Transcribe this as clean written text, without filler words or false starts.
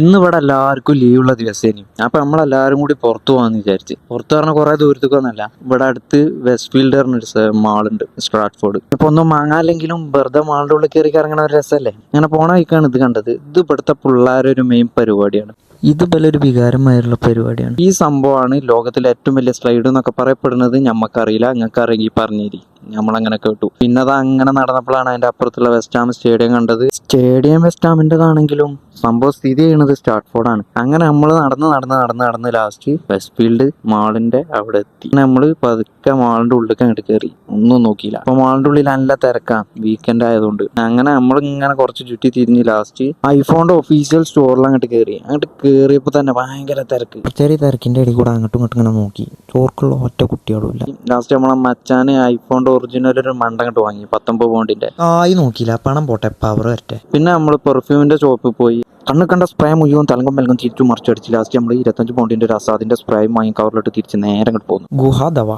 ഇന്ന് ഇവിടെ എല്ലാവർക്കും ലീവുള്ള ദിവസേനു. അപ്പൊ നമ്മളെല്ലാരും കൂടി പുറത്തു പോകാന്ന് വിചാരിച്ച്. പുറത്ത് പറഞ്ഞ കുറെ ദൂരത്തേക്കൊന്നല്ല, ഇവിടെ അടുത്ത് വെസ്റ്റ് ഫീൽഡ് പറഞ്ഞൊരു മാളുണ്ട്, സ്ട്രാറ്റ്ഫോർഡ്. ഇപ്പൊ ഒന്നും വാങ്ങാല്ലെങ്കിലും വെറുതെ മാളിന്റെ ഉള്ളിൽ കയറി ഇറങ്ങണ ഒരു രസമല്ലേ. അങ്ങനെ പോണ വഴിക്കാണ് ഇത് കണ്ടത്. ഇത് ഇവിടുത്തെ പിള്ളേരുടെ ഒരു മെയിൻ പരിപാടിയാണ്. ഇത് ഒരു വികാരമായുള്ള പരിപാടിയാണ്. ഈ സംഭവമാണ് ലോകത്തിലെ ഏറ്റവും വലിയ സ്ലൈഡ് എന്നൊക്കെ പറയപ്പെടുന്നത്. ഞമ്മക്കറിയില്ല, നിങ്ങൾക്ക് അറിയെങ്കിൽ പറഞ്ഞേരി. നമ്മളങ്ങനെ കേട്ടു. പിന്നെ അത് അങ്ങനെ നടന്നപ്പോഴാണ് അതിന്റെ അപ്പുറത്തുള്ള വെസ്റ്റ് ഹാം സ്റ്റേഡിയം കണ്ടത്. സ്റ്റേഡിയം വെസ്റ്റ് ഹാമിൻ്റെതാണെങ്കിലും സംഭവം സ്ഥിതി ചെയ്യുന്നത് സ്റ്റാറ്റ്ഫോർഡാണ്. അങ്ങനെ നമ്മൾ നടന്ന് ലാസ്റ്റ് വെസ്റ്റ് ഫീൽഡ് മാളിന്റെ അവിടെ എത്തി. നമ്മൾ പതുക്കെ മാളിന്റെ ഉള്ളിലേക്ക് അങ്ങോട്ട് കയറി, ഒന്നും നോക്കിയില്ല. അപ്പൊ മാളിന്റെ ഉള്ളിൽ നല്ല തിരക്കാ, വീക്കെൻഡ് ആയതുകൊണ്ട്. അങ്ങനെ നമ്മൾ ഇങ്ങനെ കുറച്ച് ചുറ്റി തിരിഞ്ഞ് ലാസ്റ്റ് ഐഫോണിന്റെ ഒഫീഷ്യൽ സ്റ്റോറിൽ അങ്ങോട്ട് കയറിയപ്പോ തന്നെ ഭയങ്കര തിരക്ക്. ചെറിയ തിരക്കിന്റെ ഇടയിൽ കൂടെ അങ്ങോട്ടും ഇങ്ങോട്ടും ഇങ്ങനെ നോക്കി, ചോർക്കുള്ള ഒറ്റ കുട്ടികളും ഇല്ല. ലാസ്റ്റ് നമ്മളെ മച്ചാന് ഐഫോണിന്റെ ഒറിജിനൽ ഒരു മണ്ട അങ്ങോട്ട് വാങ്ങി, 19 പൗണ്ടിന്റെ. ആയി നോക്കിയില്ല, പണം പോട്ടെ, പവർ വരട്ടെ. പിന്നെ നമ്മൾ പെർഫ്യൂമിന്റെ ഷോപ്പിൽ പോയി. കണ്ണ് കണ്ട സ്പ്രേ മുഴുവൻ തലങ്കം മെൽകം തിരിച്ചു മറിച്ചടിച്ച് ലാസ്റ്റ് നമ്മൾ 25 പൗണ്ടിന്റെ ഒരു അസാദിന്റെ സ്പ്രേ വാങ്ങി കവറിലിട്ട് തിരിച്ച് നേരെ അങ്ങോട്ട് പോകുന്നു. ഗുഹാദവ.